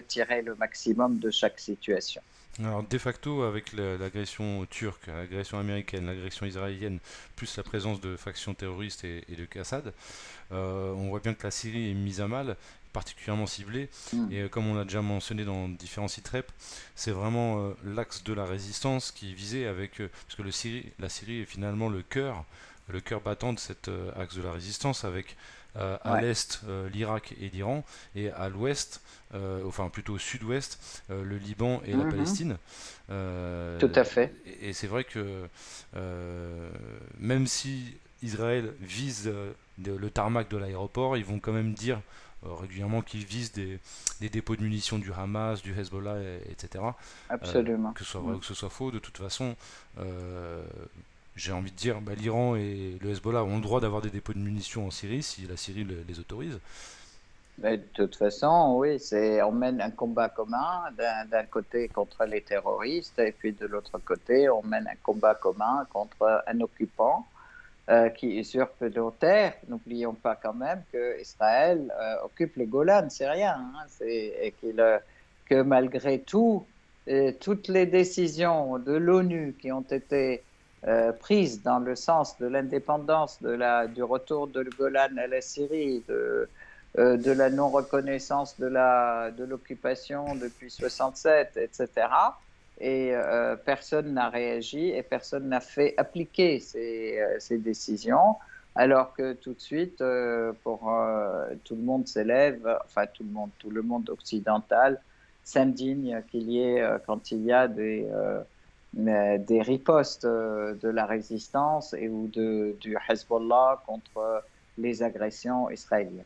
Speaker 2: tirer le maximum de chaque situation.
Speaker 1: Alors, de facto, avec l'agression turque, l'agression américaine, l'agression israélienne, plus la présence de factions terroristes et de Assad, on voit bien que la Syrie est mise à mal, particulièrement ciblée.
Speaker 2: Mm.
Speaker 1: Et comme on a déjà mentionné dans différents sites rep, c'est vraiment l'axe de la résistance qui est visé parce que la Syrie est finalement le cœur battant de cet axe de la résistance, avec à
Speaker 2: Ouais.
Speaker 1: l'est l'Irak et l'Iran, et à l'ouest, enfin plutôt au sud-ouest, le Liban et la
Speaker 2: Mhm.
Speaker 1: Palestine.
Speaker 2: Tout
Speaker 1: Euh,
Speaker 2: à fait.
Speaker 1: et c'est vrai que même si Israël vise le tarmac de l'aéroport, ils vont quand même dire régulièrement qu'ils visent des dépôts de munitions du Hamas, du Hezbollah, etc.
Speaker 2: Absolument.
Speaker 1: Que ce soit vrai
Speaker 2: Mm.
Speaker 1: ou que ce soit faux, de toute façon, euh, j'ai envie de dire, bah, l'Iran et le Hezbollah ont le droit d'avoir des dépôts de munitions en Syrie si la Syrie les autorise.
Speaker 2: Mais de toute façon, oui, on mène un combat commun d'un côté contre les terroristes et puis de l'autre côté, on mène un combat commun contre un occupant qui usurpe nos terres. N'oublions pas quand même que Israël occupe le Golan syrien, hein, et que malgré tout, toutes les décisions de l'ONU qui ont été prises dans le sens de l'indépendance, du retour de Golan à la Syrie, de la non-reconnaissance de l'occupation depuis 67, etc. Et personne n'a réagi et personne n'a fait appliquer ces décisions, alors que tout de suite, tout le monde s'élève, enfin tout le monde occidental s'indigne qu'il y ait, quand il y a des ripostes de la résistance ou du Hezbollah contre les agressions israéliennes.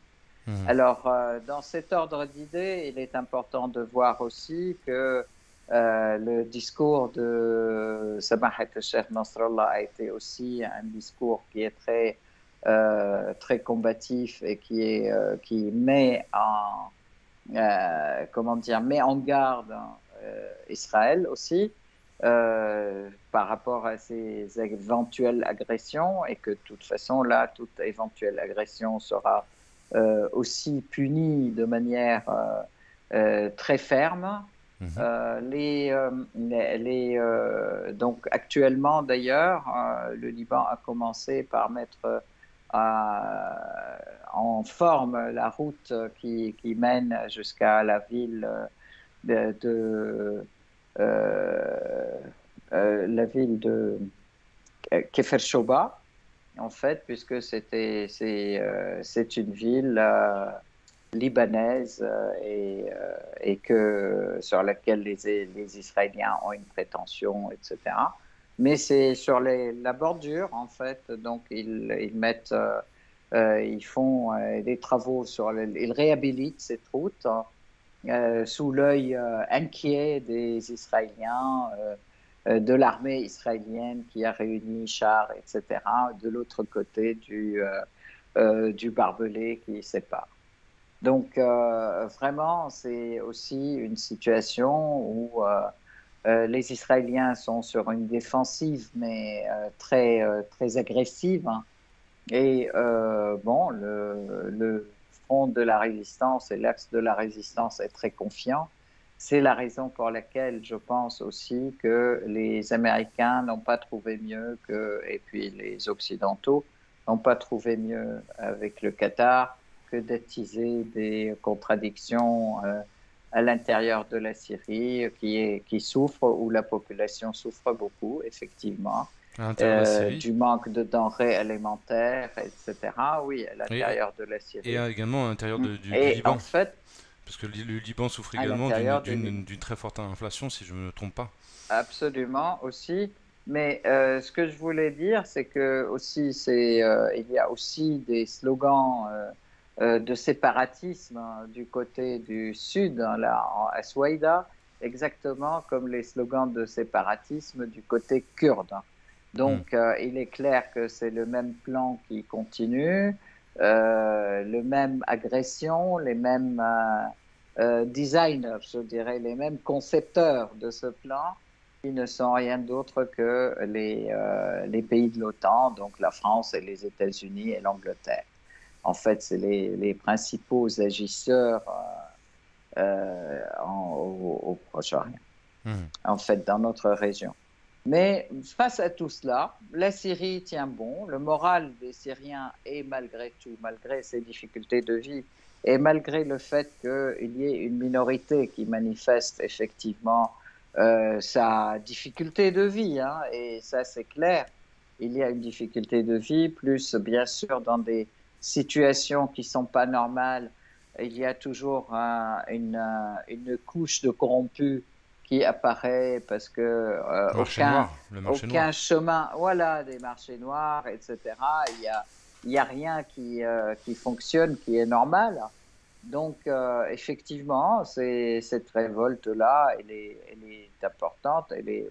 Speaker 1: Mhm.
Speaker 2: Alors, dans cet ordre d'idées, il est important de voir aussi que le discours de Samahat al-Sheikh Nasrallah a été aussi un discours qui est très combatif et qui comment dire, met en garde Israël aussi par rapport à ces éventuelles agressions et que de toute façon, là, toute éventuelle agression sera aussi punie de manière très ferme.
Speaker 1: Mhm.
Speaker 2: Donc actuellement, d'ailleurs, le Liban a commencé par mettre en forme la route qui mène jusqu'à la ville de euh, la ville de Kefer Shoba, en fait, puisque c'est une ville libanaise sur laquelle les Israéliens ont une prétention, etc. Mais c'est sur la bordure, en fait, donc ils font des travaux ils réhabilitent cette route sous l'œil inquiet des Israéliens, de l'armée israélienne qui a réuni chars, etc., de l'autre côté du barbelé qui sépare. Donc, vraiment, c'est aussi une situation où les Israéliens sont sur une défensive, mais très agressive, hein. Et bon, le front de la résistance et l'axe de la résistance est très confiant. C'est la raison pour laquelle je pense aussi que les Américains n'ont pas trouvé mieux et puis les Occidentaux n'ont pas trouvé mieux avec le Qatar que d'attiser des contradictions à l'intérieur de la Syrie qui souffre, où la population souffre beaucoup, effectivement,
Speaker 1: À l'intérieur de la Syrie.
Speaker 2: du manque de denrées alimentaires, etc. Oui, à
Speaker 1: Et,
Speaker 2: l'intérieur de la
Speaker 1: et
Speaker 2: Syrie.
Speaker 1: également à l'intérieur du
Speaker 2: Et en
Speaker 1: Liban.
Speaker 2: fait,
Speaker 1: Parce que le Liban souffre
Speaker 2: à
Speaker 1: également
Speaker 2: l'intérieur de Liban.
Speaker 1: d'une très forte inflation, si je ne me trompe pas.
Speaker 2: Absolument aussi. Mais ce que je voulais dire, c'est que aussi, il y a aussi des slogans de séparatisme hein, du côté du sud, hein, là, à Souaïda, exactement comme les slogans de séparatisme du côté kurde, hein.
Speaker 1: Hmm.
Speaker 2: Donc, il est clair que c'est le même plan qui continue, le même agression, les mêmes designers, je dirais, les mêmes concepteurs de ce plan qui ne sont rien d'autre que les pays de l'OTAN, donc la France et les États-Unis et l'Angleterre. En fait, c'est les principaux agisseurs au Proche-Orient,
Speaker 1: Hmm.
Speaker 2: en fait, dans notre région. Mais face à tout cela, la Syrie tient bon, le moral des Syriens est malgré tout, malgré ses difficultés de vie, et malgré le fait qu'il y ait une minorité qui manifeste effectivement sa difficulté de vie, hein, et ça c'est clair, il y a une difficulté de vie, plus bien sûr dans des situations qui ne sont pas normales, il y a toujours une couche de corrompus qui apparaît parce que
Speaker 1: Marché noir, le marché
Speaker 2: aucun
Speaker 1: noir.
Speaker 2: chemin, voilà, des marchés noirs, etc. Il y a rien qui fonctionne, qui est normal. Donc, effectivement, cette révolte-là, elle est importante, elle est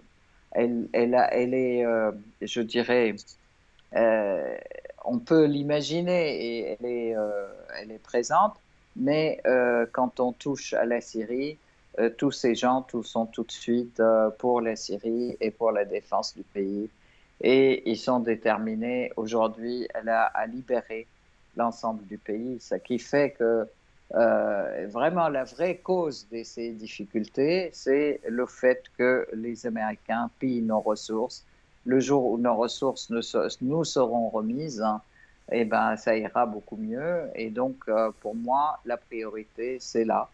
Speaker 2: je dirais, euh, on peut l'imaginer et elle est présente, mais quand on touche à la Syrie, tous ces gens tous sont tout de suite pour la Syrie et pour la défense du pays. Et ils sont déterminés aujourd'hui à libérer l'ensemble du pays, ce qui fait que vraiment la vraie cause de ces difficultés, c'est le fait que les Américains pillent nos ressources. Le jour où nos ressources nous seront remises, hein, eh ben, ça ira beaucoup mieux. Et donc, pour moi, la priorité, c'est là,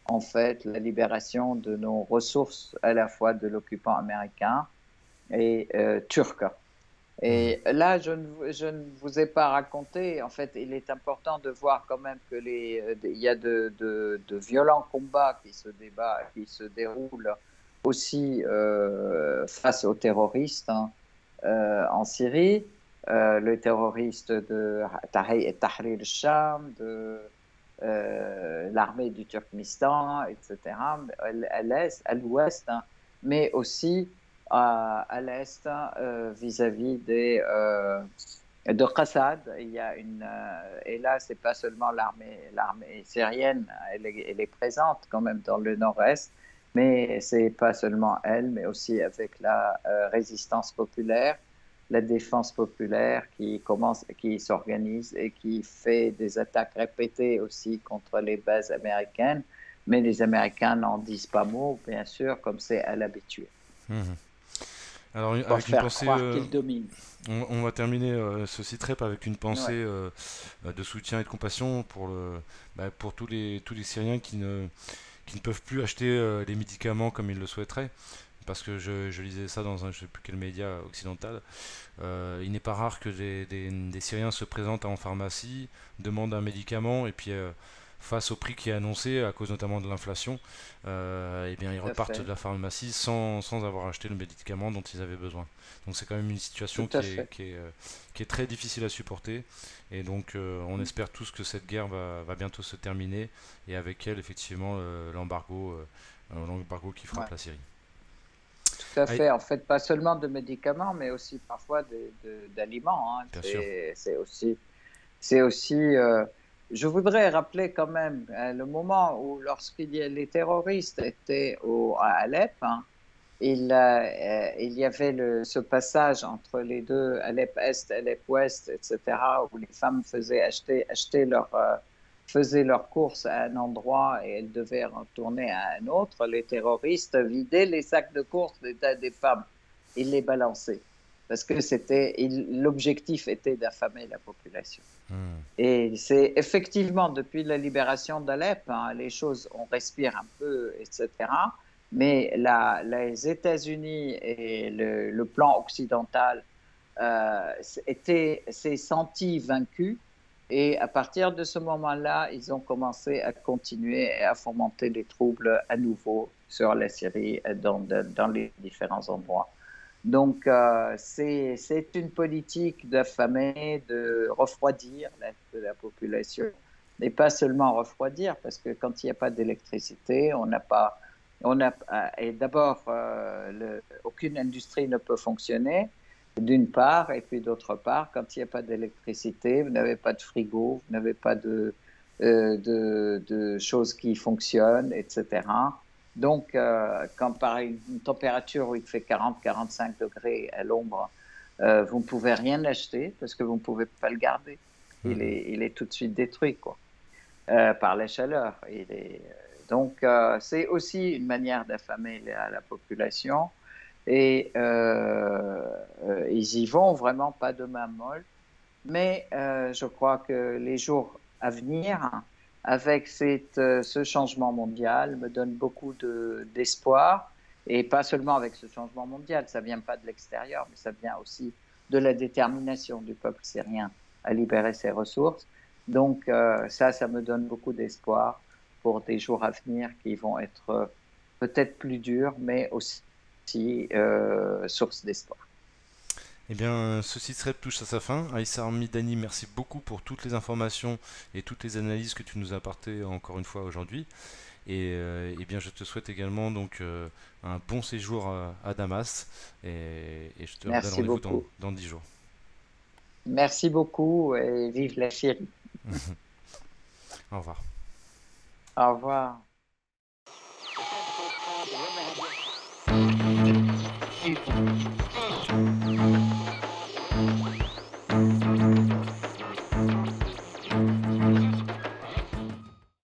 Speaker 2: en fait, la libération de nos ressources, à la fois de l'occupant américain et turc.
Speaker 1: Mhm.
Speaker 2: Et là, je ne vous ai pas raconté, en fait, il est important de voir quand même que il y a de violents combats qui se déroulent aussi face aux terroristes, hein, en Syrie. Le terroriste de Tahrir al-Sham, de l'armée du Turkménistan, etc., à l'ouest, hein, mais aussi à l'est vis-à-vis de Qassad. Il y a et là, c'est pas seulement l'armée syrienne, elle est présente quand même dans le nord-est, mais c'est pas seulement elle, mais aussi avec la résistance populaire, la défense populaire qui s'organise et qui fait des attaques répétées aussi contre les bases américaines. Mais les Américains n'en disent pas mot, bien sûr, comme c'est à l'habitude,
Speaker 1: Mhm. Alors,
Speaker 2: pour
Speaker 1: avec une
Speaker 2: faire
Speaker 1: pensée,
Speaker 2: croire qu'ils dominent.
Speaker 1: on va terminer ce site rep avec une pensée
Speaker 2: Ouais,
Speaker 1: de soutien et de compassion pour pour tous les Syriens qui ne peuvent plus acheter les médicaments comme ils le souhaiteraient. Parce que je lisais ça dans un je sais plus quel média occidental. Il n'est pas rare que des Syriens se présentent en pharmacie, demandent un médicament et puis face au prix qui est annoncé, à cause notamment de l'inflation, eh bien ils
Speaker 2: tout à
Speaker 1: repartent de
Speaker 2: fait,
Speaker 1: la pharmacie sans avoir acheté le médicament dont ils avaient besoin. Donc c'est quand même une situation
Speaker 2: tout à fait.
Speaker 1: qui est très difficile à supporter. Et donc on espère tous que cette guerre va bientôt se terminer et avec elle effectivement l'embargo qui frappe
Speaker 2: Ouais,
Speaker 1: la Syrie.
Speaker 2: tout à
Speaker 1: Allez,
Speaker 2: fait. En fait, pas seulement de médicaments, mais aussi parfois d'aliments, hein.
Speaker 1: bien sûr,
Speaker 2: C'est aussi. Je voudrais rappeler quand même le moment où, les terroristes étaient à Alep, hein, il y avait ce passage entre les deux, Alep Est, Alep Ouest, etc., où les femmes faisaient leurs courses à un endroit et elles devaient retourner à un autre. Les terroristes vidaient les sacs de courses des femmes. Ils les balançaient. Parce que l'objectif était d'affamer la population.
Speaker 1: hmm,
Speaker 2: Et c'est effectivement depuis la libération d'Alep, hein, les choses, on respire un peu, etc. Mais les États-Unis et le plan occidental s'est senti vaincus. Et à partir de ce moment-là, ils ont commencé à continuer et à fomenter les troubles à nouveau sur la Syrie dans les différents endroits. Donc, c'est une politique d'affamer, de refroidir la population, et pas seulement refroidir, parce que quand il n'y a pas d'électricité, et d'abord, aucune industrie ne peut fonctionner, d'une part, et puis d'autre part, quand il n'y a pas d'électricité, vous n'avez pas de frigo, vous n'avez pas de choses qui fonctionnent, etc. Donc, quand par une température où il fait 40-45 degrés à l'ombre, vous ne pouvez rien acheter parce que vous ne pouvez pas le garder.
Speaker 1: hmm,
Speaker 2: Il est tout de suite détruit, quoi, par la chaleur. Donc, c'est aussi une manière d'affamer la population. Et ils y vont vraiment pas de main molle. Mais je crois que les jours à venir, avec ce changement mondial, me donnent beaucoup d'espoir. Et pas seulement avec ce changement mondial, ça vient pas de l'extérieur, mais ça vient aussi de la détermination du peuple syrien à libérer ses ressources. Donc ça me donne beaucoup d'espoir pour des jours à venir qui vont être peut-être plus durs, mais aussi source d'espoir.
Speaker 1: Eh bien, ce site Thread touche à sa fin. Aïssa Midani, merci beaucoup pour toutes les informations et toutes les analyses que tu nous as apportées encore une fois aujourd'hui. Et bien, je te souhaite également donc un bon séjour à Damas et je te redonne
Speaker 2: Merci
Speaker 1: rendez-vous
Speaker 2: beaucoup.
Speaker 1: dans 10 jours.
Speaker 2: Merci beaucoup et vive la Syrie.
Speaker 1: Au revoir.
Speaker 2: Au revoir.